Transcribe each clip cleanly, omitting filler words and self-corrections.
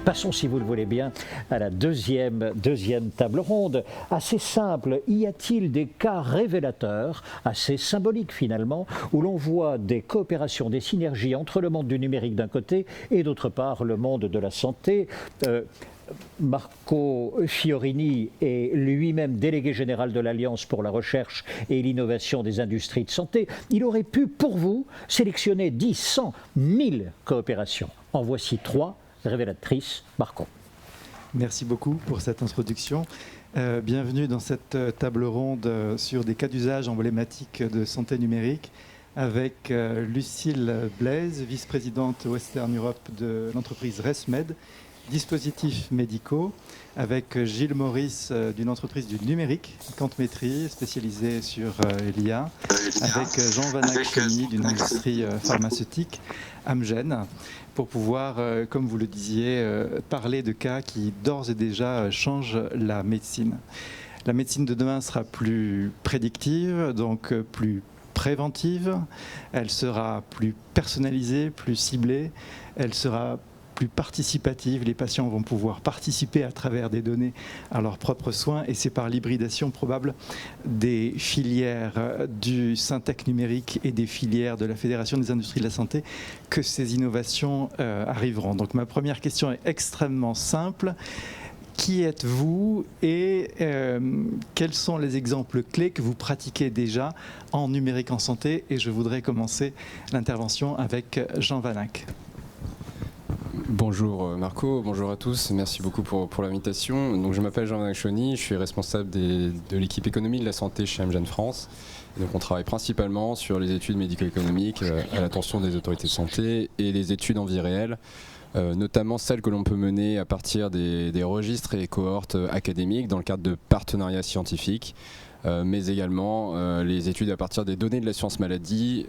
Passons, si vous le voulez bien, à la deuxième table ronde. Assez simple, y a-t-il des cas révélateurs, assez symboliques finalement, où l'on voit des coopérations, des synergies entre le monde du numérique d'un côté et d'autre part le monde de la santé Marco Fiorini est lui-même délégué général de l'Alliance pour la recherche et l'innovation des industries de santé. Il aurait pu, pour vous, sélectionner 10, 100, 1000 coopérations. En voici 3 révélatrices. Marco. Merci beaucoup pour cette introduction. Bienvenue dans cette table ronde sur des cas d'usage emblématiques de santé numérique avec Lucille Blaise, vice-présidente Western Europe de l'entreprise ResMed, dispositifs médicaux, avec Gilles Maurice d'une entreprise du numérique, Quantmetry, spécialisée sur l'IA, avec Jean Vanacchoni d'une industrie pharmaceutique, Amgen, pour pouvoir, comme vous le disiez, parler de cas qui d'ores et déjà changent la médecine. La médecine de demain sera plus prédictive, donc plus préventive, elle sera plus personnalisée, plus ciblée, elle sera plus participative, les patients vont pouvoir participer à travers des données à leurs propres soins et c'est par l'hybridation probable des filières du Syntec numérique et des filières de la Fédération des industries de la santé que ces innovations arriveront. Donc ma première question est extrêmement simple. Qui êtes-vous et quels sont les exemples clés que vous pratiquez déjà en numérique en santé? Et je voudrais commencer l'intervention avec Jean Vanacq. Bonjour Marco, bonjour à tous, merci beaucoup pour l'invitation. Donc je m'appelle Jean Vanacchoni, je suis responsable de l'équipe économie de la santé chez Amgen France. Et donc on travaille principalement sur les études médico-économiques à l'attention des autorités de santé et les études en vie réelle, notamment celles que l'on peut mener à partir des registres et cohortes académiques dans le cadre de partenariats scientifiques. Mais également les études à partir des données de l'assurance maladie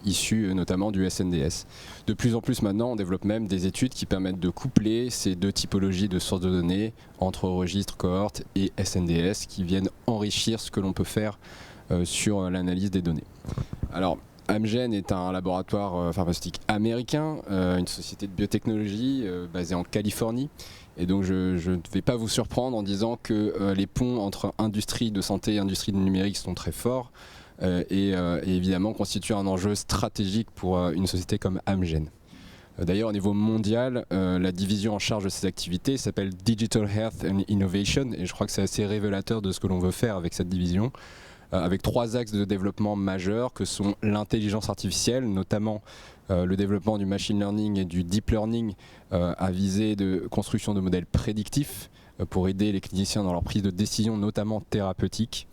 issues notamment du SNDS. De plus en plus maintenant, on développe même des études qui permettent de coupler ces deux typologies de sources de données entre registres, cohortes et SNDS qui viennent enrichir ce que l'on peut faire sur l'analyse des données. Alors, Amgen est un laboratoire pharmaceutique américain, une société de biotechnologie basée en Californie. Et donc je ne vais pas vous surprendre en disant que les ponts entre industrie de santé et industrie du numérique sont très forts et évidemment constituent un enjeu stratégique pour une société comme Amgen. D'ailleurs au niveau mondial, la division en charge de ces activités s'appelle Digital Health and Innovation et je crois que c'est assez révélateur de ce que l'on veut faire avec cette division. Avec 3 axes de développement majeurs que sont l'intelligence artificielle, notamment le développement du machine learning et du deep learning à visée de construction de modèles prédictifs pour aider les cliniciens dans leur prise de décision, notamment thérapeutique.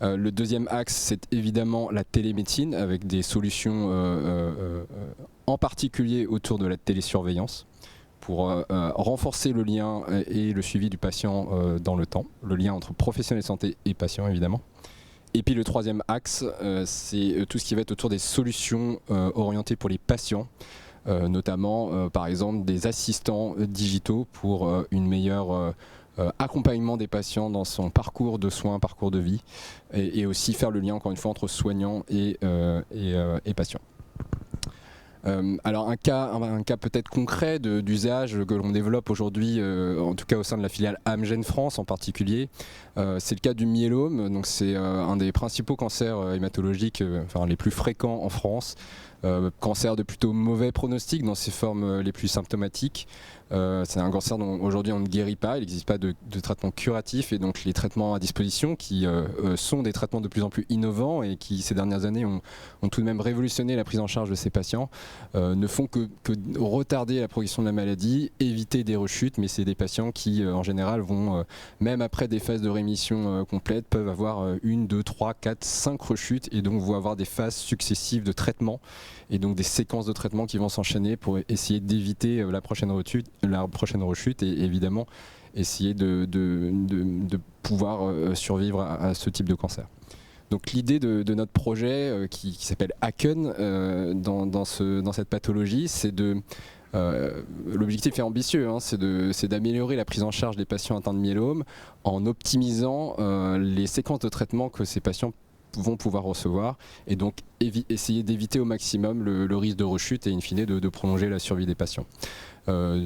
Le deuxième axe, c'est évidemment la télémédecine avec des solutions en particulier autour de la télésurveillance pour renforcer le lien et le suivi du patient dans le temps, le lien entre professionnels de santé et patients évidemment. Et puis le troisième axe, c'est tout ce qui va être autour des solutions orientées pour les patients, notamment par exemple des assistants digitaux pour une meilleure accompagnement des patients dans son parcours de soins, parcours de vie, et aussi faire le lien encore une fois entre soignants et patients. Alors un cas peut-être concret d'usage que l'on développe aujourd'hui, en tout cas au sein de la filiale Amgen France en particulier, c'est le cas du myélome. Donc c'est un des principaux cancers hématologiques, les plus fréquents en France. Cancer de plutôt mauvais pronostic dans ses formes les plus symptomatiques. C'est un cancer dont aujourd'hui on ne guérit pas, il n'existe pas de traitement curatif et donc les traitements à disposition qui sont des traitements de plus en plus innovants et qui ces dernières années ont tout de même révolutionné la prise en charge de ces patients, ne font que retarder la progression de la maladie, éviter des rechutes, mais c'est des patients qui en général vont, même après des phases de rémission complètes, peuvent avoir 1, 2, 3, 4, 5 rechutes et donc vont avoir des phases successives de traitement et donc des séquences de traitement qui vont s'enchaîner pour essayer d'éviter la prochaine rechute et évidemment essayer de pouvoir survivre à ce type de cancer. Donc l'idée de notre projet qui s'appelle Hacken dans cette pathologie, c'est l'objectif est ambitieux, c'est d'améliorer la prise en charge des patients atteints de myélome en optimisant les séquences de traitement que ces patients vont pouvoir recevoir, et donc essayer d'éviter au maximum le risque de rechute et in fine de prolonger la survie des patients.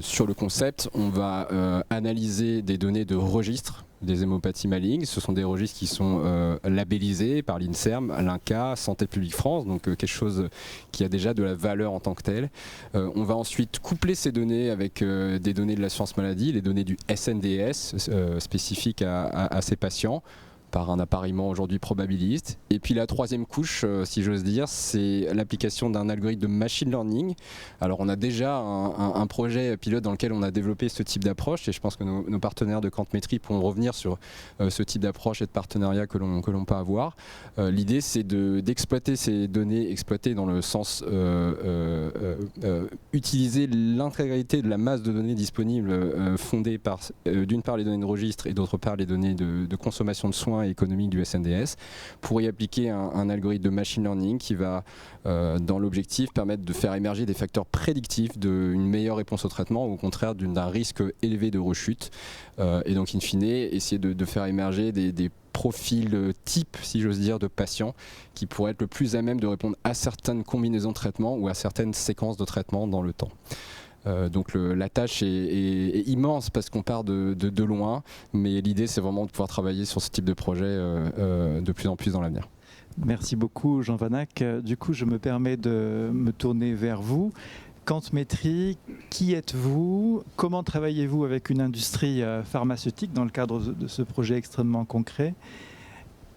Sur le concept, on va analyser des données de registres des hémopathies malignes. Ce sont des registres qui sont labellisés par l'INSERM, l'INCa, Santé publique France, donc quelque chose qui a déjà de la valeur en tant que tel. On va ensuite coupler ces données avec des données de l'assurance maladie, les données du SNDS spécifiques à ces patients, par un appariement aujourd'hui probabiliste. Et puis la troisième couche, si j'ose dire, c'est l'application d'un algorithme de machine learning. Alors on a déjà un projet pilote dans lequel on a développé ce type d'approche, et je pense que nos partenaires de Quantmetry pourront revenir sur ce type d'approche et de partenariat que l'on peut avoir. L'idée, c'est d'exploiter ces données, exploiter dans le sens utiliser l'intégralité de la masse de données disponibles fondée par d'une part les données de registre et d'autre part les données de consommation de soins économique du SNDS, pour y appliquer un algorithme de machine learning qui va, dans l'objectif, permettre de faire émerger des facteurs prédictifs d'une meilleure réponse au traitement, ou au contraire d'un risque élevé de rechute, et donc in fine essayer de faire émerger des profils types, si j'ose dire, de patients qui pourraient être le plus à même de répondre à certaines combinaisons de traitement ou à certaines séquences de traitement dans le temps. Donc la tâche est immense parce qu'on part de loin, mais l'idée c'est vraiment de pouvoir travailler sur ce type de projet de plus en plus dans l'avenir. Merci beaucoup Jean Van Ack. Du coup, je me permets de me tourner vers vous. Quantmetry, qui êtes-vous? Comment travaillez-vous avec une industrie pharmaceutique dans le cadre de ce projet extrêmement concret?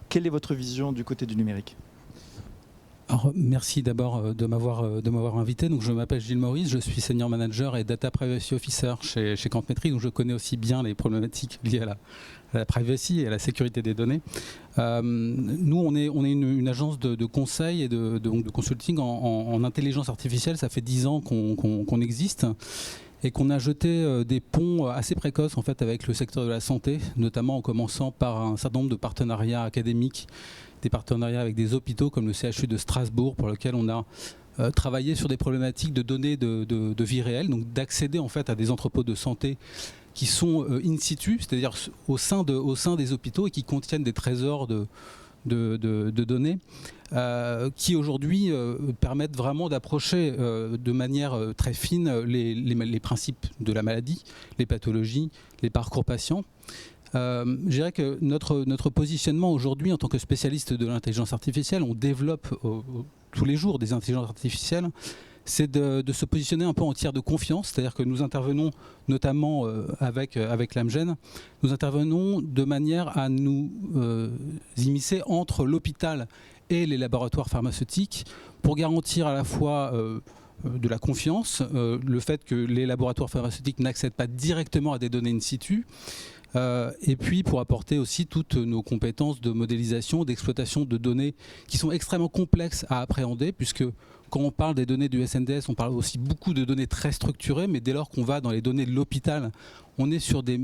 Quelle est votre vision du côté du numérique? Alors, merci d'abord de m'avoir invité. Donc, je m'appelle Gilles Maurice, je suis senior manager et data privacy officer chez Quantmetry, donc je connais aussi bien les problématiques liées à la privacy et à la sécurité des données. Nous, on est une agence de conseil et de consulting en intelligence artificielle. Ça fait 10 ans qu'on existe et qu'on a jeté des ponts assez précoces en fait, avec le secteur de la santé, notamment en commençant par un certain nombre de partenariats académiques, des partenariats avec des hôpitaux comme le CHU de Strasbourg, pour lequel on a travaillé sur des problématiques de données de vie réelle, donc d'accéder en fait à des entrepôts de santé qui sont in situ, c'est-à-dire au sein des hôpitaux et qui contiennent des trésors de données qui aujourd'hui permettent vraiment d'approcher de manière très fine les principes de la maladie, les pathologies, les parcours patients. Je dirais que notre positionnement aujourd'hui en tant que spécialiste de l'intelligence artificielle, on développe tous les jours des intelligences artificielles, c'est de se positionner un peu en tiers de confiance, c'est-à-dire que nous intervenons notamment avec l'Amgen, nous intervenons de manière à nous immiscer entre l'hôpital et les laboratoires pharmaceutiques pour garantir à la fois de la confiance, le fait que les laboratoires pharmaceutiques n'accèdent pas directement à des données in situ, et puis pour apporter aussi toutes nos compétences de modélisation, d'exploitation de données qui sont extrêmement complexes à appréhender, puisque quand on parle des données du SNDS, on parle aussi beaucoup de données très structurées, mais dès lors qu'on va dans les données de l'hôpital, on est sur des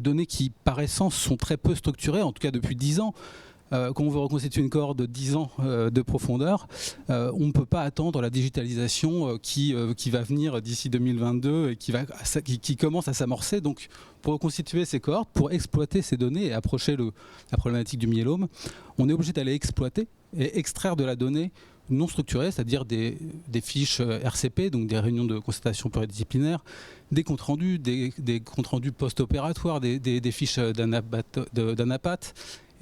données qui par essence sont très peu structurées, en tout cas depuis 10 ans. Quand on veut reconstituer une cohorte de 10 ans de profondeur, on ne peut pas attendre la digitalisation qui va venir d'ici 2022 et qui commence à s'amorcer. Donc, pour reconstituer ces cohortes, pour exploiter ces données et approcher la problématique du myélome, on est obligé d'aller exploiter et extraire de la donnée non structurée, c'est-à-dire des fiches RCP, donc des réunions de constatation pluridisciplinaire, des comptes rendus, des comptes rendus post-opératoires, des fiches d'ANAPAT,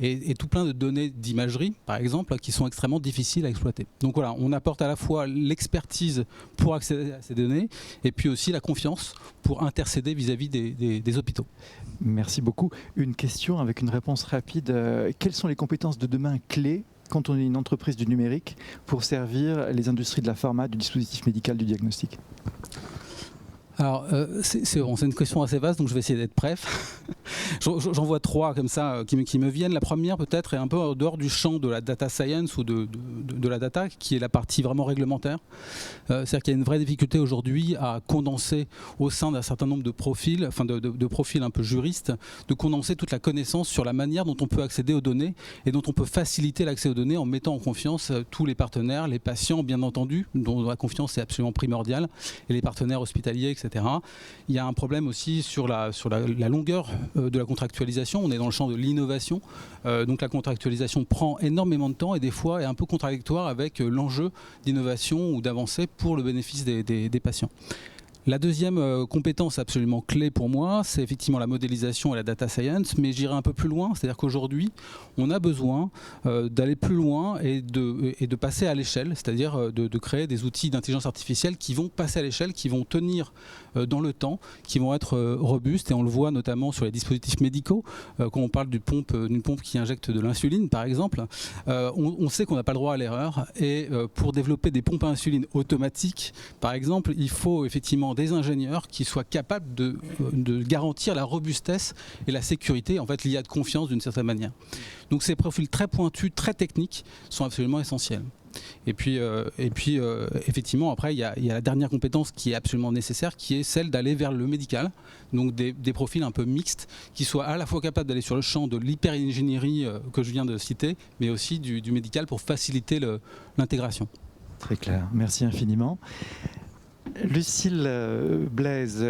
et tout plein de données d'imagerie, par exemple, qui sont extrêmement difficiles à exploiter. Donc voilà, on apporte à la fois l'expertise pour accéder à ces données, et puis aussi la confiance pour intercéder vis-à-vis des hôpitaux. Merci beaucoup. Une question avec une réponse rapide. Quelles sont les compétences de demain clés quand on est une entreprise du numérique pour servir les industries de la pharma, du dispositif médical, du diagnostic? Alors, c'est une question assez vaste, donc je vais essayer d'être bref. J'en vois 3 comme ça qui me viennent. La première peut-être est un peu en dehors du champ de la data science ou de la data, qui est la partie vraiment réglementaire. C'est-à-dire qu'il y a une vraie difficulté aujourd'hui à condenser au sein d'un certain nombre de profils, enfin de profils un peu juristes, de condenser toute la connaissance sur la manière dont on peut accéder aux données et dont on peut faciliter l'accès aux données en mettant en confiance tous les partenaires, les patients bien entendu, dont la confiance est absolument primordiale, et les partenaires hospitaliers, etc. etc. Il y a un problème aussi sur la longueur de la contractualisation. On est dans le champ de l'innovation, donc la contractualisation prend énormément de temps et des fois est un peu contradictoire avec l'enjeu d'innovation ou d'avancée pour le bénéfice des patients. La deuxième compétence absolument clé pour moi, c'est effectivement la modélisation et la data science, mais j'irai un peu plus loin, c'est-à-dire qu'aujourd'hui, on a besoin d'aller plus loin et de passer à l'échelle, c'est-à-dire de créer des outils d'intelligence artificielle qui vont passer à l'échelle, qui vont tenir dans le temps, qui vont être robustes, et on le voit notamment sur les dispositifs médicaux, quand on parle d'une pompe qui injecte de l'insuline, par exemple, on sait qu'on n'a pas le droit à l'erreur, et pour développer des pompes à insuline automatiques, par exemple, il faut effectivement des ingénieurs qui soient capables de garantir la robustesse et la sécurité, en fait l'IA de confiance d'une certaine manière. Donc ces profils très pointus, très techniques sont absolument essentiels. Et puis effectivement, après, il y a la dernière compétence qui est absolument nécessaire, qui est celle d'aller vers le médical. Donc des profils un peu mixtes, qui soient à la fois capables d'aller sur le champ de l'hyper-ingénierie que je viens de citer, mais aussi du médical pour faciliter l'intégration. Très clair, merci infiniment. Lucille Blaise,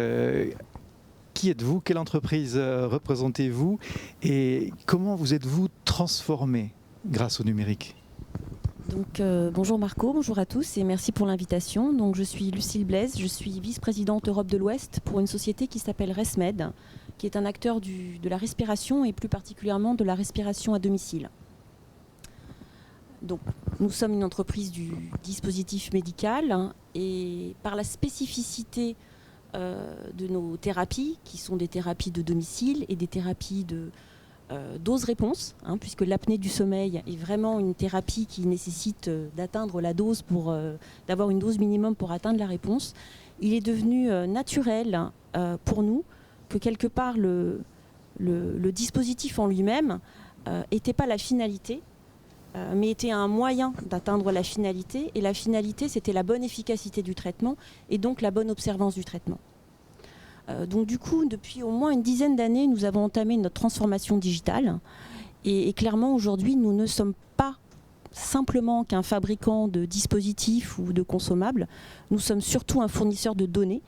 qui êtes-vous? Quelle entreprise représentez-vous? Et comment vous êtes-vous transformé grâce au numérique? Donc, bonjour Marco, bonjour à tous et merci pour l'invitation. Donc, je suis Lucille Blaise, je suis vice-présidente Europe de l'Ouest pour une société qui s'appelle ResMed, qui est un acteur de la respiration et plus particulièrement de la respiration à domicile. Donc, nous sommes une entreprise du dispositif médical et par la spécificité de nos thérapies, qui sont des thérapies de domicile et des thérapies de dose-réponse, puisque l'apnée du sommeil est vraiment une thérapie qui nécessite d'atteindre la dose d'avoir une dose minimum pour atteindre la réponse. Il est devenu naturel pour nous que quelque part le dispositif en lui-même n'était pas la finalité, mais était un moyen d'atteindre la finalité. Et la finalité, c'était la bonne efficacité du traitement et donc la bonne observance du traitement. Donc du coup, depuis au moins une dizaine d'années, nous avons entamé notre transformation digitale. Et clairement, aujourd'hui, nous ne sommes pas simplement qu'un fabricant de dispositifs ou de consommables. Nous sommes surtout un fournisseur de données,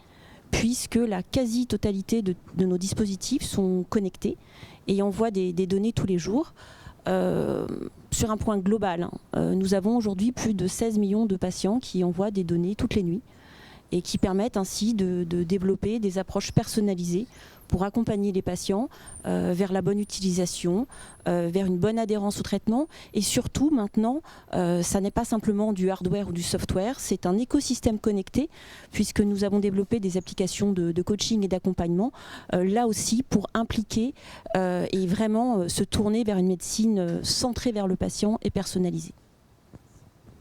puisque la quasi-totalité de nos dispositifs sont connectés et envoient des données tous les jours. Sur un point global, nous avons aujourd'hui plus de 16 millions de patients qui envoient des données toutes les nuits et qui permettent ainsi de développer des approches personnalisées pour accompagner les patients vers la bonne utilisation, vers une bonne adhérence au traitement. Et surtout, maintenant, ça n'est pas simplement du hardware ou du software, c'est un écosystème connecté, puisque nous avons développé des applications de coaching et d'accompagnement, là aussi pour impliquer et vraiment se tourner vers une médecine centrée vers le patient et personnalisée.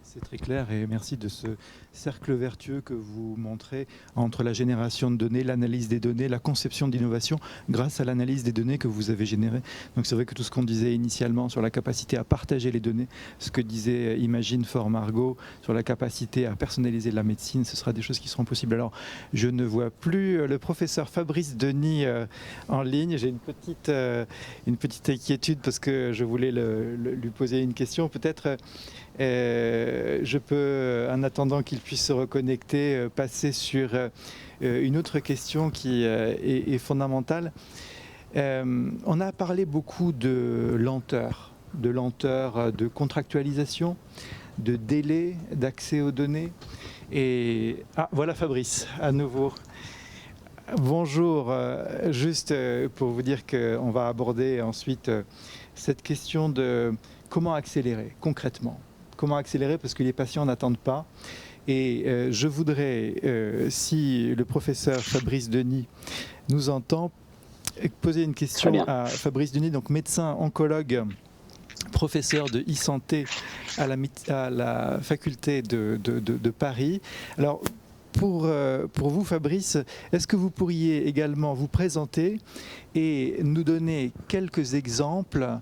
C'est très clair et merci de ce cercle vertueux que vous montrez entre la génération de données, l'analyse des données, la conception d'innovation grâce à l'analyse des données que vous avez générées. Donc c'est vrai que tout ce qu'on disait initialement sur la capacité à partager les données, ce que disait Imagine for Margot sur la capacité à personnaliser la médecine, ce sera des choses qui seront possibles. Alors je ne vois plus le professeur Fabrice Denis en ligne. J'ai une petite inquiétude parce que je voulais lui poser une question. Peut-être je peux, en attendant qu'il puisse se reconnecter, passer sur une autre question qui est fondamentale. On a parlé beaucoup de lenteur, de contractualisation, de délai d'accès aux données. Et voilà Fabrice, à nouveau. Bonjour, juste pour vous dire qu'on va aborder ensuite cette question de comment accélérer concrètement. Comment accélérer parce que les patients n'attendent pas. Et je voudrais, si le professeur Fabrice Denis nous entend, poser une question à Fabrice Denis, donc médecin oncologue, professeur de e-santé à la faculté de Paris. Alors, pour vous, Fabrice, est-ce que vous pourriez également vous présenter et nous donner quelques exemples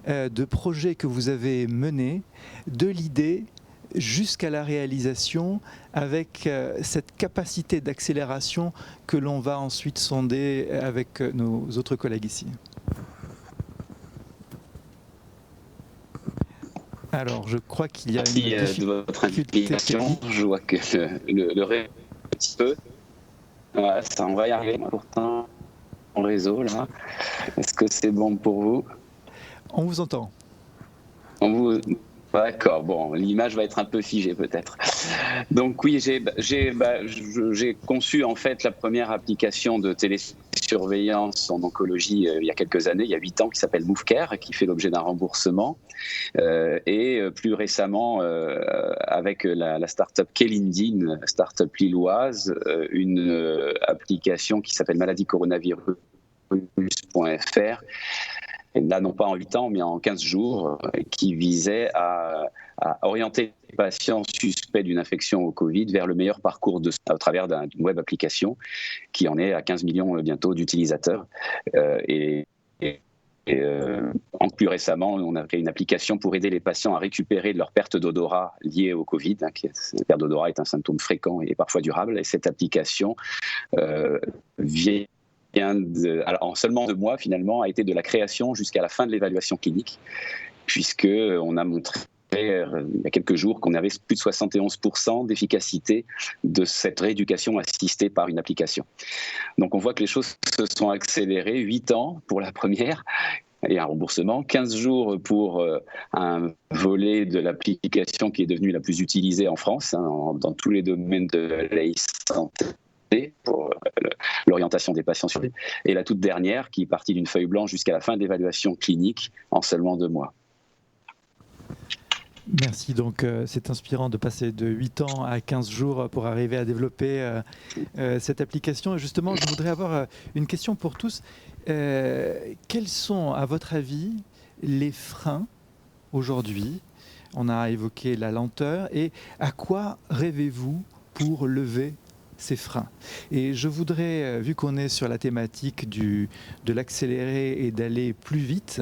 de projets que vous avez menés, de l'idée jusqu'à la réalisation, avec cette capacité d'accélération que l'on va ensuite sonder avec nos autres collègues ici. Alors, je crois qu'il y a une difficulté de votre invitation. Je vois que le un petit peu. Ouais, ça, on va y arriver. Pourtant, en réseau, là. Est-ce que c'est bon pour vous? On vous entend. D'accord, bon, l'image va être un peu figée peut-être. Donc oui, j'ai conçu en fait la première application de télésurveillance en oncologie il y a quelques années, il y a 8 ans, qui s'appelle MoveCare, qui fait l'objet d'un remboursement. Et plus récemment, avec la start-up Kelindi, une start-up lilloise, une application qui s'appelle maladie-coronavirus.fr, et là non pas en 8 ans, mais en 15 jours, qui visait à orienter les patients suspects d'une infection au Covid vers le meilleur parcours de soins au travers d'une web application qui en est à 15 millions bientôt d'utilisateurs. Plus récemment, on a créé une application pour aider les patients à récupérer de leur perte d'odorat liée au Covid. La perte d'odorat est un symptôme fréquent et parfois durable. Et cette application en seulement 2 mois, finalement, a été de la création jusqu'à la fin de l'évaluation clinique, puisqu'on a montré il y a quelques jours qu'on avait plus de 71% d'efficacité de cette rééducation assistée par une application. Donc on voit que les choses se sont accélérées, 8 ans pour la première et un remboursement, 15 jours pour un volet de l'application qui est devenue la plus utilisée en France, dans tous les domaines de l'e-santé, pour l'orientation des patients sur et la toute dernière qui est partie d'une feuille blanche jusqu'à la fin de l'évaluation clinique en seulement 2 mois. Merci, donc c'est inspirant de passer de 8 ans à 15 jours pour arriver à développer cette application. Et justement, je voudrais avoir une question pour tous. Quels sont, à votre avis, les freins aujourd'hui? On a évoqué la lenteur, et à quoi rêvez-vous pour lever ces freins? Et je voudrais, vu qu'on est sur la thématique de l'accélérer et d'aller plus vite,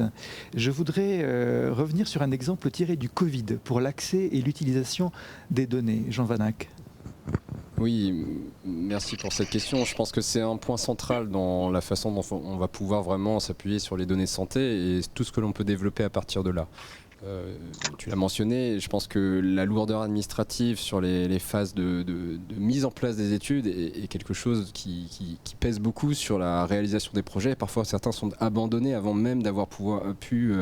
je voudrais revenir sur un exemple tiré du Covid pour l'accès et l'utilisation des données. Jean Vanack. Oui, merci pour cette question. Je pense que c'est un point central dans la façon dont on va pouvoir vraiment s'appuyer sur les données santé et tout ce que l'on peut développer à partir de là. Tu l'as mentionné, je pense que la lourdeur administrative sur les phases de mise en place des études est quelque chose qui pèse beaucoup sur la réalisation des projets. Parfois, certains sont abandonnés avant même d'avoir pu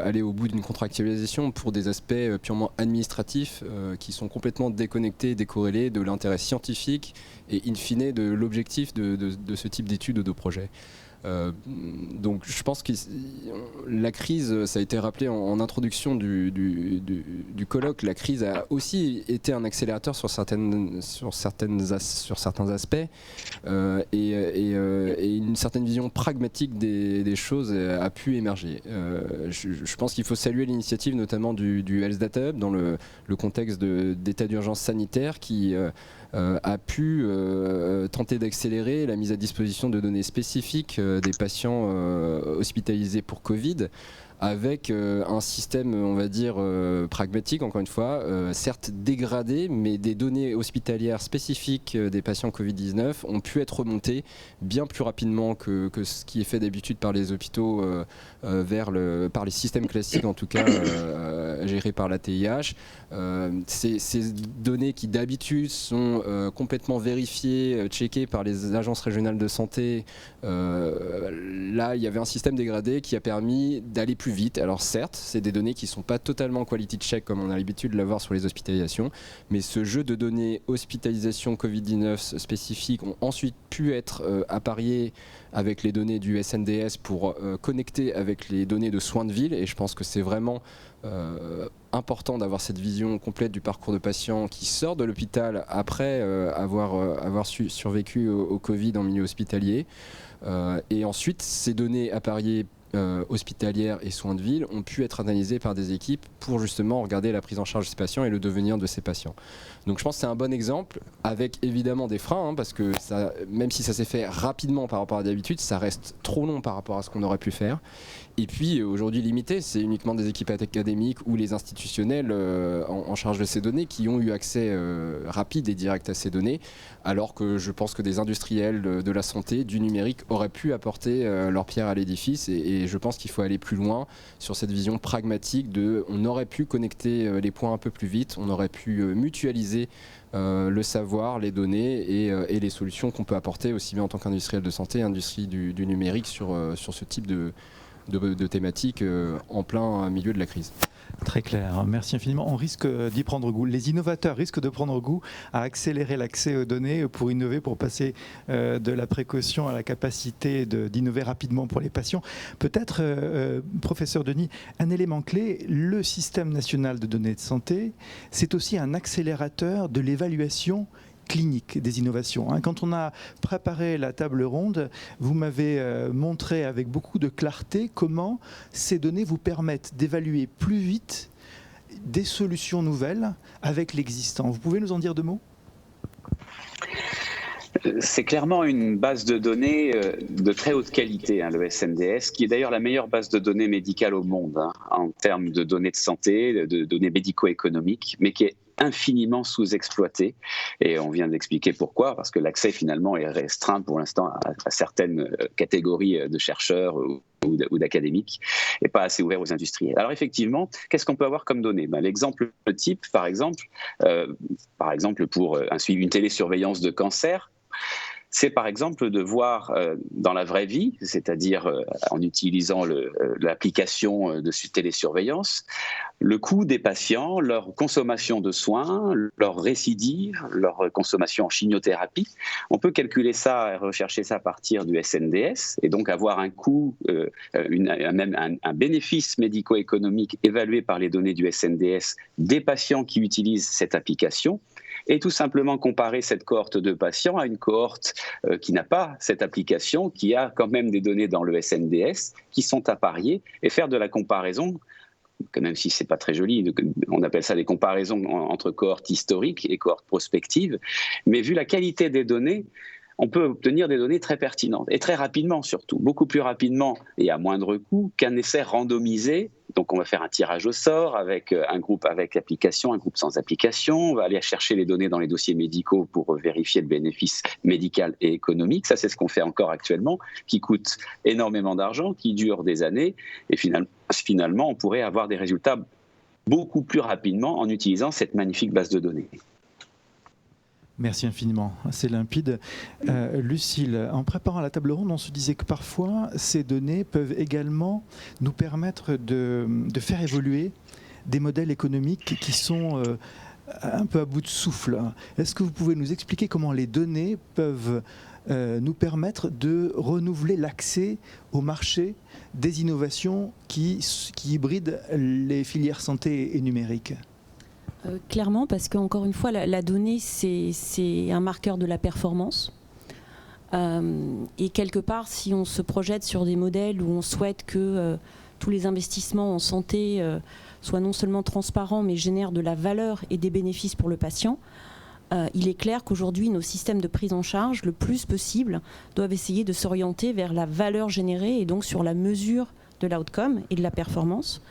aller au bout d'une contractualisation pour des aspects purement administratifs qui sont complètement déconnectés, décorrélés de l'intérêt scientifique et in fine de l'objectif de ce type d'études ou de projets. Donc je pense que la crise, ça a été rappelé en introduction du colloque, la crise a aussi été un accélérateur sur certains aspects et une certaine vision pragmatique des choses a pu émerger. Je pense qu'il faut saluer l'initiative notamment du Health Data Hub dans le contexte d'état d'urgence sanitaire qui a pu tenter d'accélérer la mise à disposition de données spécifiques des patients hospitalisés pour Covid, avec un système, on va dire, pragmatique, encore une fois, certes dégradé, mais des données hospitalières spécifiques des patients Covid-19 ont pu être remontées bien plus rapidement que ce qui est fait d'habitude par les hôpitaux, par les systèmes classiques, en tout cas, gérés par la TIH. Ces données qui d'habitude sont complètement vérifiées, checkées par les agences régionales de santé, là il y avait un système dégradé qui a permis d'aller plus vite. Alors certes, c'est des données qui ne sont pas totalement quality check comme on a l'habitude de l'avoir sur les hospitalisations, mais ce jeu de données hospitalisation Covid-19 spécifiques ont ensuite pu être appariées avec les données du SNDS pour connecter avec les données de soins de ville, et je pense que c'est vraiment important d'avoir cette vision complète du parcours de patient qui sort de l'hôpital après avoir survécu au Covid en milieu hospitalier. Et ensuite, ces données appariées hospitalières et soins de ville ont pu être analysées par des équipes pour justement regarder la prise en charge de ces patients et le devenir de ces patients. Donc je pense que c'est un bon exemple, avec évidemment des freins, parce que ça, même si ça s'est fait rapidement par rapport à d'habitude, ça reste trop long par rapport à ce qu'on aurait pu faire. Et puis aujourd'hui limité, c'est uniquement des équipes académiques ou les institutionnels en charge de ces données qui ont eu accès rapide et direct à ces données, alors que je pense que des industriels de la santé, du numérique, auraient pu apporter leur pierre à l'édifice et et je pense qu'il faut aller plus loin sur cette vision pragmatique de on aurait pu connecter les points un peu plus vite, on aurait pu mutualiser le savoir, les données et les solutions qu'on peut apporter aussi bien en tant qu'industriel de santé, industrie du numérique sur ce type de thématiques en plein milieu de la crise. Très clair, merci infiniment. On risque d'y prendre goût. Les innovateurs risquent de prendre goût à accélérer l'accès aux données pour innover, pour passer de la précaution à la capacité d'innover rapidement pour les patients. Peut-être, professeur Denis, un élément clé, le système national de données de santé, c'est aussi un accélérateur de l'évaluation clinique des innovations. Quand on a préparé la table ronde, vous m'avez montré avec beaucoup de clarté comment ces données vous permettent d'évaluer plus vite des solutions nouvelles avec l'existant. Vous pouvez nous en dire deux mots ? C'est clairement une base de données de très haute qualité, le SNDS, qui est d'ailleurs la meilleure base de données médicale au monde en termes de données de santé, de données médico-économiques, mais qui est infiniment sous-exploité. Et on vient d'expliquer pourquoi, parce que l'accès finalement est restreint pour l'instant à certaines catégories de chercheurs ou d'académiques et pas assez ouvert aux industriels. Alors effectivement, qu'est-ce qu'on peut avoir comme données ? L'exemple type, par exemple pour une télésurveillance de cancer, c'est par exemple de voir dans la vraie vie, c'est-à-dire en utilisant l'application de télésurveillance, le coût des patients, leur consommation de soins, leur récidive, leur consommation en chimiothérapie. On peut calculer ça et rechercher ça à partir du SNDS et donc avoir un coût, même un bénéfice médico-économique évalué par les données du SNDS des patients qui utilisent cette application. Et tout simplement comparer cette cohorte de patients à une cohorte qui n'a pas cette application, qui a quand même des données dans le SNDS, qui sont à parier, et faire de la comparaison, même si ce n'est pas très joli, on appelle ça des comparaisons entre cohortes historiques et cohortes prospectives, mais vu la qualité des données, on peut obtenir des données très pertinentes, et très rapidement surtout, beaucoup plus rapidement et à moindre coût qu'un essai randomisé. Donc on va faire un tirage au sort avec un groupe avec application, un groupe sans application. On va aller chercher les données dans les dossiers médicaux pour vérifier le bénéfice médical et économique. Ça, c'est ce qu'on fait encore actuellement, qui coûte énormément d'argent, qui dure des années. Et finalement, on pourrait avoir des résultats beaucoup plus rapidement en utilisant cette magnifique base de données. Merci infiniment, c'est limpide. Lucille, en préparant la table ronde, on se disait que parfois, ces données peuvent également nous permettre de faire évoluer des modèles économiques qui sont un peu à bout de souffle. Est-ce que vous pouvez nous expliquer comment les données peuvent nous permettre de renouveler l'accès au marché des innovations qui hybrident les filières santé et numérique ? Clairement, parce qu'encore une fois, la donnée, c'est un marqueur de la performance. Et quelque part, si on se projette sur des modèles où on souhaite que tous les investissements en santé soient non seulement transparents, mais génèrent de la valeur et des bénéfices pour le patient, il est clair qu'aujourd'hui, nos systèmes de prise en charge, le plus possible, doivent essayer de s'orienter vers la valeur générée et donc sur la mesure de l'outcome et de la performance.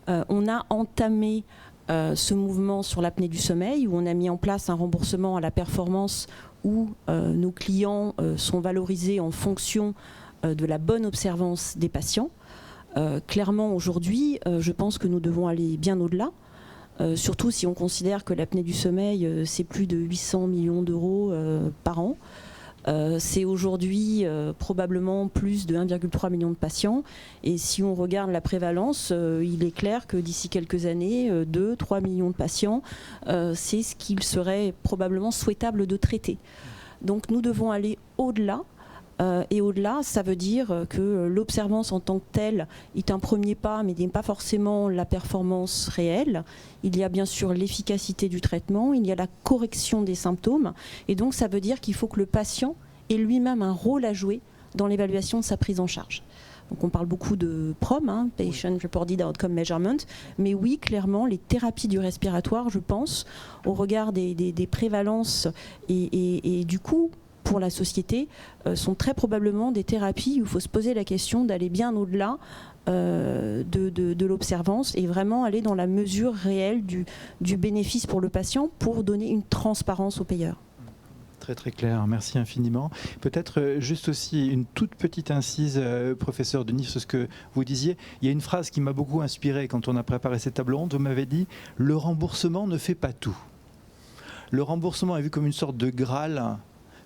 On a entamé ce mouvement sur l'apnée du sommeil, où on a mis en place un remboursement à la performance où nos clients sont valorisés en fonction de la bonne observance des patients. Clairement, aujourd'hui, je pense que nous devons aller bien au-delà, surtout si on considère que l'apnée du sommeil, c'est plus de 800 millions d'euros par an. C'est aujourd'hui probablement plus de 1,3 million de patients. Et si on regarde la prévalence, il est clair que d'ici quelques années, 2-3 millions de patients, c'est ce qu'il serait probablement souhaitable de traiter. Donc nous devons aller au-delà. Et au-delà, ça veut dire que l'observance en tant que telle est un premier pas, mais n'est pas forcément la performance réelle. Il y a bien sûr l'efficacité du traitement, il y a la correction des symptômes. Et donc ça veut dire qu'il faut que le patient ait lui-même un rôle à jouer dans l'évaluation de sa prise en charge. Donc on parle beaucoup de PROM, Patient Reported Outcome Measurement, mais oui, clairement, les thérapies du respiratoire, je pense, au regard des prévalences et du coup, pour la société, sont très probablement des thérapies où il faut se poser la question d'aller bien au-delà de l'observance et vraiment aller dans la mesure réelle du bénéfice pour le patient pour donner une transparence aux payeurs. Très très clair, merci infiniment. Peut-être juste aussi une toute petite incise, professeur Denis, sur ce que vous disiez. Il y a une phrase qui m'a beaucoup inspiré quand on a préparé cette table ronde. Vous m'avez dit « le remboursement ne fait pas tout ». Le remboursement est vu comme une sorte de Graal,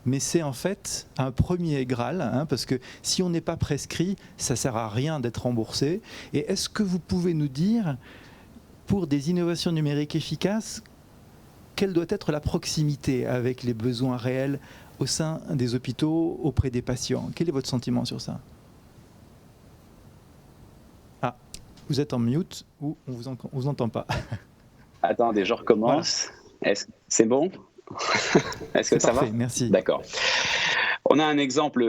mais c'est en fait un premier Graal, parce que si on n'est pas prescrit, ça ne sert à rien d'être remboursé. Et est-ce que vous pouvez nous dire, pour des innovations numériques efficaces, quelle doit être la proximité avec les besoins réels au sein des hôpitaux, auprès des patients? Quel est votre sentiment sur ça? Ah, vous êtes en mute ou on vous entend pas? Attendez, je recommence. Voilà. C'est bon? Est-ce que ça parfait, va? Merci. D'accord. On a un exemple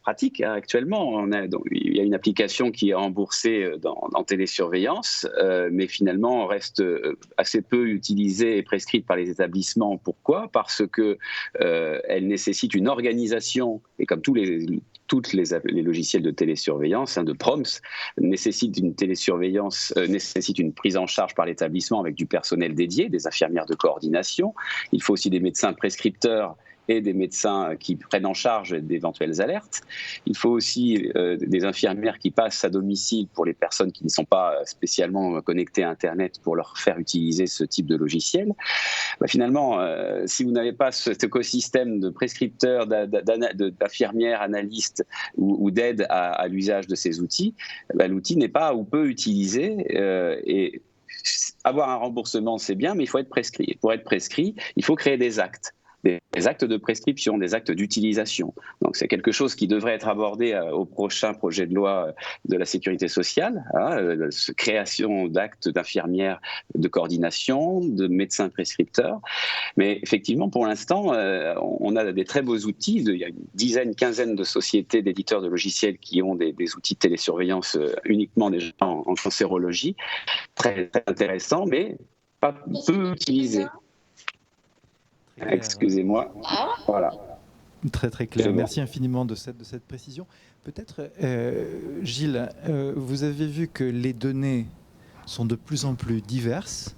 pratique actuellement. Il y a une application qui est remboursée en télésurveillance, mais finalement reste assez peu utilisée et prescrite par les établissements. Pourquoi? Parce que elle nécessite une organisation, et comme tous les logiciels de télésurveillance, de PROMS, nécessitent une télésurveillance, nécessitent une prise en charge par l'établissement avec du personnel dédié, des infirmières de coordination. Il faut aussi des médecins prescripteurs et des médecins qui prennent en charge d'éventuelles alertes. Il faut aussi des infirmières qui passent à domicile pour les personnes qui ne sont pas spécialement connectées à Internet pour leur faire utiliser ce type de logiciel. Finalement, si vous n'avez pas cet écosystème de prescripteurs, d'infirmières, analystes ou d'aide à l'usage de ces outils, l'outil n'est pas ou peu utilisé et avoir un remboursement, c'est bien, mais il faut être prescrit. Et pour être prescrit, il faut créer des actes. Des actes de prescription, des actes d'utilisation. Donc c'est quelque chose qui devrait être abordé au prochain projet de loi de la sécurité sociale, création d'actes d'infirmières de coordination, de médecins prescripteurs. Mais effectivement, pour l'instant, on a des très beaux outils. Il y a une quinzaine de sociétés d'éditeurs de logiciels qui ont des outils de télésurveillance uniquement déjà en cancérologie. Très, très intéressant, mais pas peu utilisés. Excusez-moi. Voilà. Très très clair. Merci infiniment de cette précision. Peut-être, Gilles, vous avez vu que les données sont de plus en plus diverses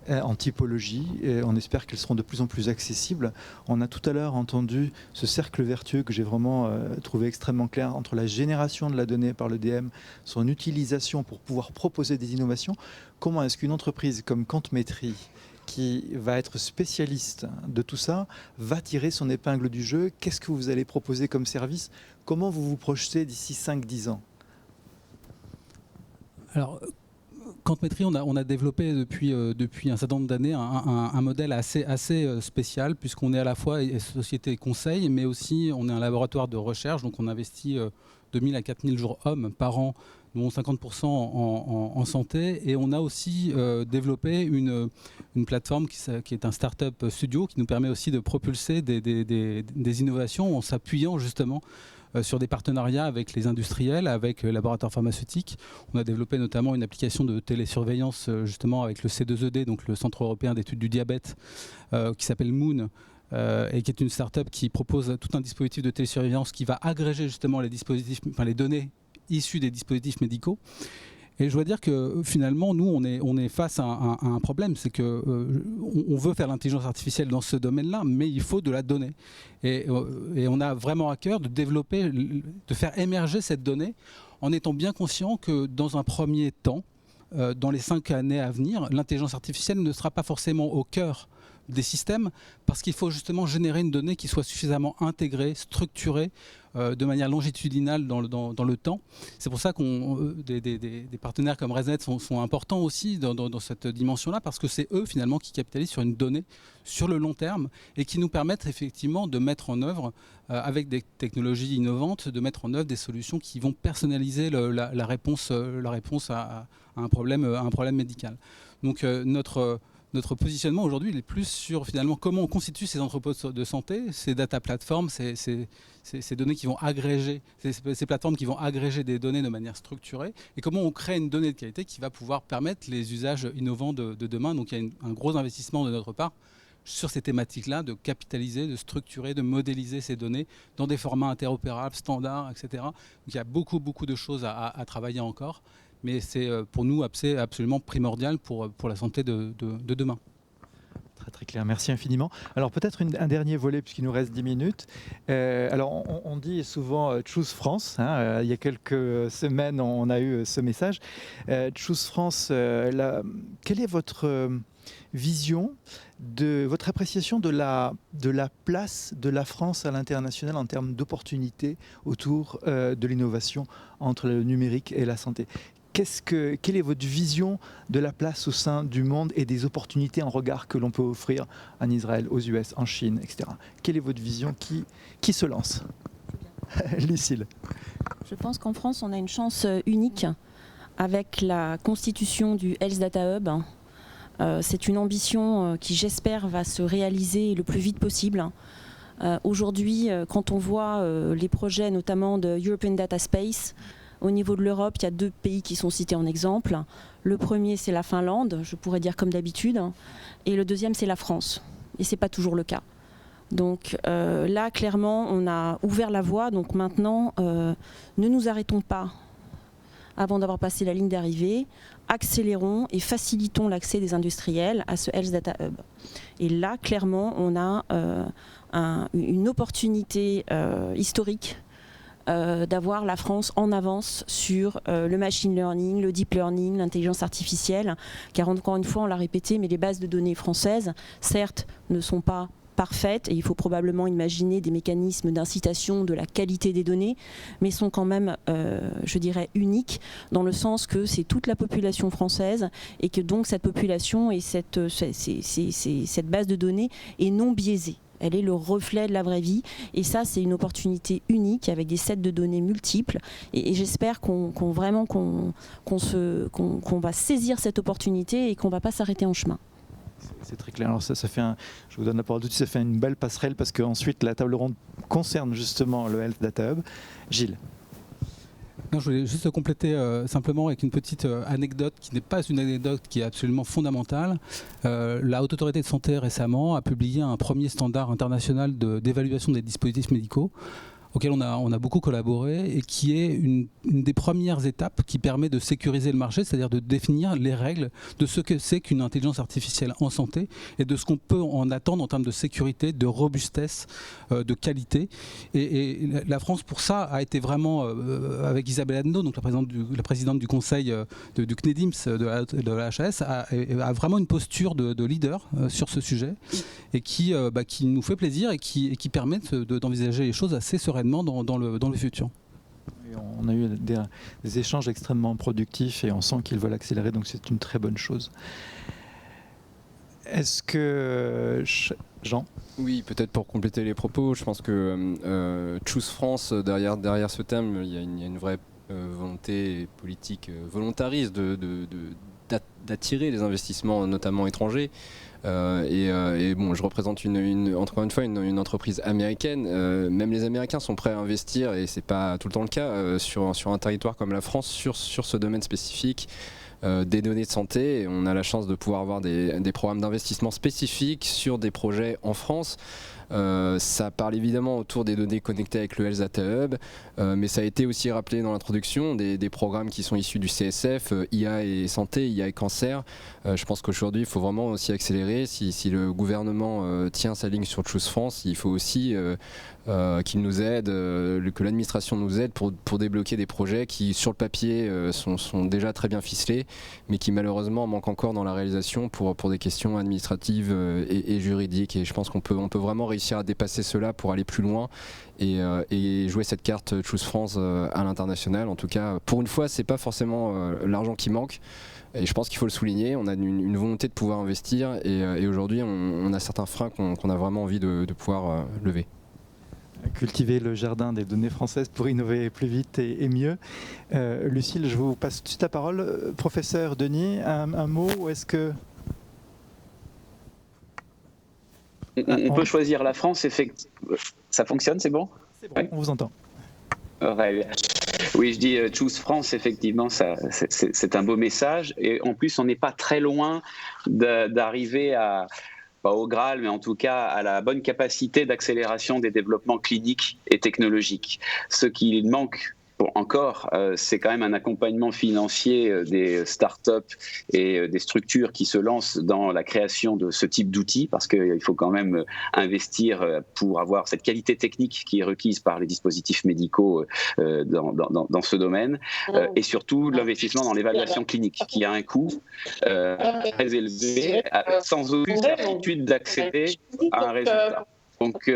en typologie et on espère qu'elles seront de plus en plus accessibles. On a tout à l'heure entendu ce cercle vertueux que j'ai vraiment trouvé extrêmement clair entre la génération de la donnée par le DM, son utilisation pour pouvoir proposer des innovations. Comment est-ce qu'une entreprise comme Quantmetry, qui va être spécialiste de tout ça, va tirer son épingle du jeu? Qu'est-ce que vous allez proposer comme service? Comment vous vous projetez d'ici 5-10 ans? Alors, Quantmetry, on a développé depuis un certain nombre d'années un modèle assez spécial, puisqu'on est à la fois société conseil, mais aussi on est un laboratoire de recherche, donc on investit 2000 à 4000 jours hommes par an, dont 50% en santé, et on a aussi développé une plateforme qui est un startup studio qui nous permet aussi de propulser des innovations en s'appuyant justement sur des partenariats avec les industriels, avec les laboratoires pharmaceutiques. On a développé notamment une application de télésurveillance justement avec le C2ED, donc le Centre européen d'études du diabète, qui s'appelle Moon, et qui est une start-up qui propose tout un dispositif de télésurveillance qui va agréger justement les données issues des dispositifs médicaux. Et je dois dire que finalement, nous, on est face à un problème, c'est que on veut faire l'intelligence artificielle dans ce domaine-là, mais il faut de la donnée. Et on a vraiment à cœur de développer, de faire émerger cette donnée, en étant bien conscient que dans un premier temps, dans les 5 années à venir, l'intelligence artificielle ne sera pas forcément au cœur des systèmes, parce qu'il faut justement générer une donnée qui soit suffisamment intégrée, structurée, de manière longitudinale dans le temps. C'est pour ça que des partenaires comme ResNet sont importants aussi dans cette dimension-là, parce que c'est eux finalement qui capitalisent sur une donnée sur le long terme et qui nous permettent effectivement de mettre en œuvre, avec des technologies innovantes, de mettre en œuvre des solutions qui vont personnaliser la réponse à un problème médical. Donc notre positionnement aujourd'hui, il est plus sur finalement comment on constitue ces entrepôts de santé, ces data platforms, ces données qui vont agréger, ces plateformes qui vont agréger des données de manière structurée, et comment on crée une donnée de qualité qui va pouvoir permettre les usages innovants de demain. Donc il y a un gros investissement de notre part sur ces thématiques-là, de capitaliser, de structurer, de modéliser ces données dans des formats interopérables, standards, etc. Donc il y a beaucoup de choses à travailler encore. Mais c'est pour nous absolument primordial pour la santé de demain. très clair. Merci infiniment. Alors peut-être un dernier volet puisqu'il nous reste 10 minutes. Alors on dit souvent Choose France. Il y a quelques semaines, on a eu ce message. Choose France, quelle est votre vision, votre appréciation de la place de la France à l'international en termes d'opportunités autour de l'innovation entre le numérique et la santé? Quelle est votre vision de la place au sein du monde et des opportunités en regard que l'on peut offrir en Israël, aux US, en Chine, etc. Quelle est votre vision? Qui se lance? Lucille. Je pense qu'en France, on a une chance unique avec la constitution du Health Data Hub. C'est une ambition qui, j'espère, va se réaliser le plus vite possible. Aujourd'hui, quand on voit les projets notamment de European Data Space, au niveau de l'Europe, il y a 2 pays qui sont cités en exemple. Le premier, c'est la Finlande, je pourrais dire comme d'habitude, et le deuxième, c'est la France. Et ce n'est pas toujours le cas. Donc là, clairement, on a ouvert la voie. Donc maintenant, ne nous arrêtons pas avant d'avoir passé la ligne d'arrivée. Accélérons et facilitons l'accès des industriels à ce Health Data Hub. Et là, clairement, on a une opportunité historique d'avoir la France en avance sur le machine learning, le deep learning, l'intelligence artificielle, car encore une fois, on l'a répété, mais les bases de données françaises, certes, ne sont pas parfaites, et il faut probablement imaginer des mécanismes d'incitation de la qualité des données, mais sont quand même, je dirais, uniques, dans le sens que c'est toute la population française, et que donc cette population et cette base de données est non biaisée. Elle est le reflet de la vraie vie, et ça, c'est une opportunité unique avec des sets de données multiples. Et j'espère qu'on va saisir cette opportunité et qu'on ne va pas s'arrêter en chemin. C'est très clair. Alors ça fait je vous donne la parole tout de suite, ça fait une belle passerelle parce qu'ensuite la table ronde concerne justement le Health Data Hub. Gilles. Non, je voulais juste compléter simplement avec une petite anecdote qui n'est pas une anecdote, qui est absolument fondamentale. La Haute Autorité de Santé récemment a publié un premier standard international d'évaluation des dispositifs médicaux auquel on a beaucoup collaboré et qui est une des premières étapes qui permet de sécuriser le marché, c'est-à-dire de définir les règles de ce que c'est qu'une intelligence artificielle en santé et de ce qu'on peut en attendre en termes de sécurité, de robustesse, de qualité. Et la France, pour ça, a été vraiment, avec Isabelle Adno, donc la présidente du conseil du CNEDIMS de la HAS, a vraiment une posture de leader sur ce sujet et qui nous fait plaisir et qui permet d'envisager les choses assez sereinement dans le futur. On a eu des échanges extrêmement productifs et on sent qu'ils veulent accélérer, donc c'est une très bonne chose. Est-ce que Jean? Oui, peut-être pour compléter les propos, je pense que Choose France, derrière ce thème, il y a une vraie volonté politique volontariste d'attirer les investissements, notamment étrangers. Et bon, je représente encore une fois une entreprise américaine. Même les Américains sont prêts à investir, et c'est pas tout le temps le cas, sur un territoire comme la France, sur ce domaine spécifique des données de santé. Et on a la chance de pouvoir avoir des programmes d'investissement spécifiques sur des projets en France. Ça parle évidemment autour des données connectées avec le Health Data Hub, mais ça a été aussi rappelé dans l'introduction, des programmes qui sont issus du CSF, IA et santé, IA et cancer. Je pense qu'aujourd'hui il faut vraiment aussi accélérer. Si le gouvernement tient sa ligne sur Choose France, il faut aussi qu'il nous aide, que l'administration nous aide pour débloquer des projets qui sur le papier sont déjà très bien ficelés, mais qui malheureusement manquent encore dans la réalisation pour des questions administratives et juridiques. Et je pense qu'on peut vraiment réussir à dépasser cela pour aller plus loin et jouer cette carte Choose France à l'international. En tout cas, pour une fois, c'est pas forcément l'argent qui manque. Et je pense qu'il faut le souligner, on a une volonté de pouvoir investir, et aujourd'hui on a certains freins qu'on a vraiment envie de pouvoir lever. Cultiver le jardin des données françaises pour innover plus vite et mieux. Lucille, je vous passe tout de suite la parole. Professeur Denis, un mot, ou est-ce que... On peut choisir la France, ça fonctionne, c'est bon? C'est bon, on vous entend. Ouais. Oui, je dis Choose France, effectivement, c'est un beau message. Et en plus, on n'est pas très loin d'arriver pas au Graal, mais en tout cas à la bonne capacité d'accélération des développements cliniques et technologiques. Ce qui manque encore, c'est quand même un accompagnement financier des startups et des structures qui se lancent dans la création de ce type d'outils, parce qu'il faut quand même investir pour avoir cette qualité technique qui est requise par les dispositifs médicaux dans ce domaine, et surtout l'investissement dans l'évaluation clinique, qui a un coût très élevé, sans aucune certitude d'accéder à un résultat. Donc,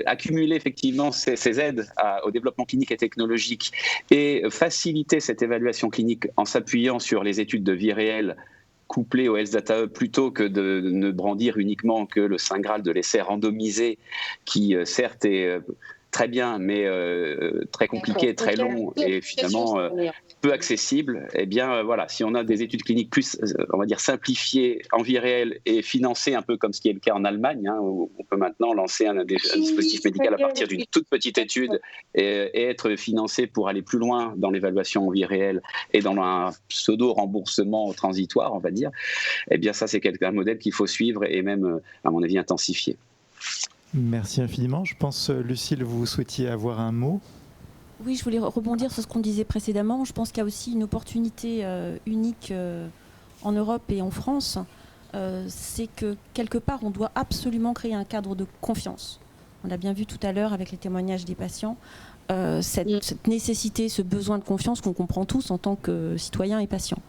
accumuler effectivement ces aides au développement clinique et technologique et faciliter cette évaluation clinique en s'appuyant sur les études de vie réelle couplées au Health Data Hub, plutôt que de ne brandir uniquement que le Saint Graal de l'essai randomisé, qui certes est très bien, mais très compliqué, très long et finalement peu accessible. Eh bien, voilà, si on a des études cliniques plus, on va dire, simplifiées en vie réelle et financées un peu comme ce qui est le cas en Allemagne, où on peut maintenant lancer un dispositif médical à partir d'une toute petite étude et être financé pour aller plus loin dans l'évaluation en vie réelle et dans un pseudo-remboursement transitoire, on va dire, eh bien, ça, c'est un modèle qu'il faut suivre et même, à mon avis, intensifier. Merci infiniment. Je pense, Lucille, vous souhaitiez avoir un mot. Oui, je voulais rebondir sur ce qu'on disait précédemment. Je pense qu'il y a aussi une opportunité unique en Europe et en France. C'est que quelque part, on doit absolument créer un cadre de confiance. On l'a bien vu tout à l'heure avec les témoignages des patients. Cette nécessité, ce besoin de confiance qu'on comprend tous en tant que citoyens et patients.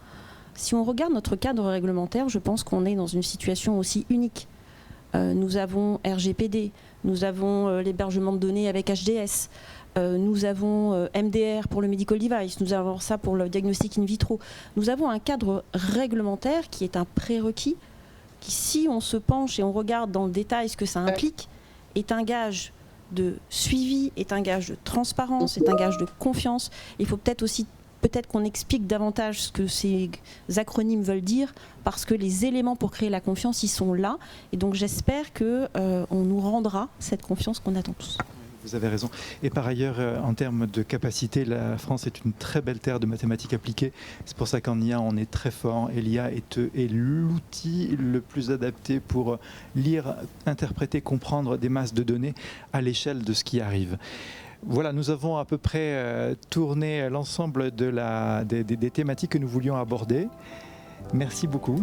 Si on regarde notre cadre réglementaire, je pense qu'on est dans une situation aussi unique. Nous avons RGPD, nous avons l'hébergement de données avec HDS, nous avons MDR pour le medical device, nous avons ça pour le diagnostic in vitro. Nous avons un cadre réglementaire qui est un prérequis, qui, si on se penche et on regarde dans le détail ce que ça implique, est un gage de suivi, est un gage de transparence, est un gage de confiance. Il faut peut-être qu'on explique davantage ce que ces acronymes veulent dire, parce que les éléments pour créer la confiance, ils sont là. Et donc j'espère qu'on nous rendra cette confiance qu'on attend tous. Vous avez raison. Et par ailleurs, en termes de capacité, la France est une très belle terre de mathématiques appliquées. C'est pour ça qu'en IA, on est très fort. Et l'IA est l'outil le plus adapté pour lire, interpréter, comprendre des masses de données à l'échelle de ce qui arrive. Voilà, nous avons à peu près tourné l'ensemble des thématiques que nous voulions aborder. Merci beaucoup.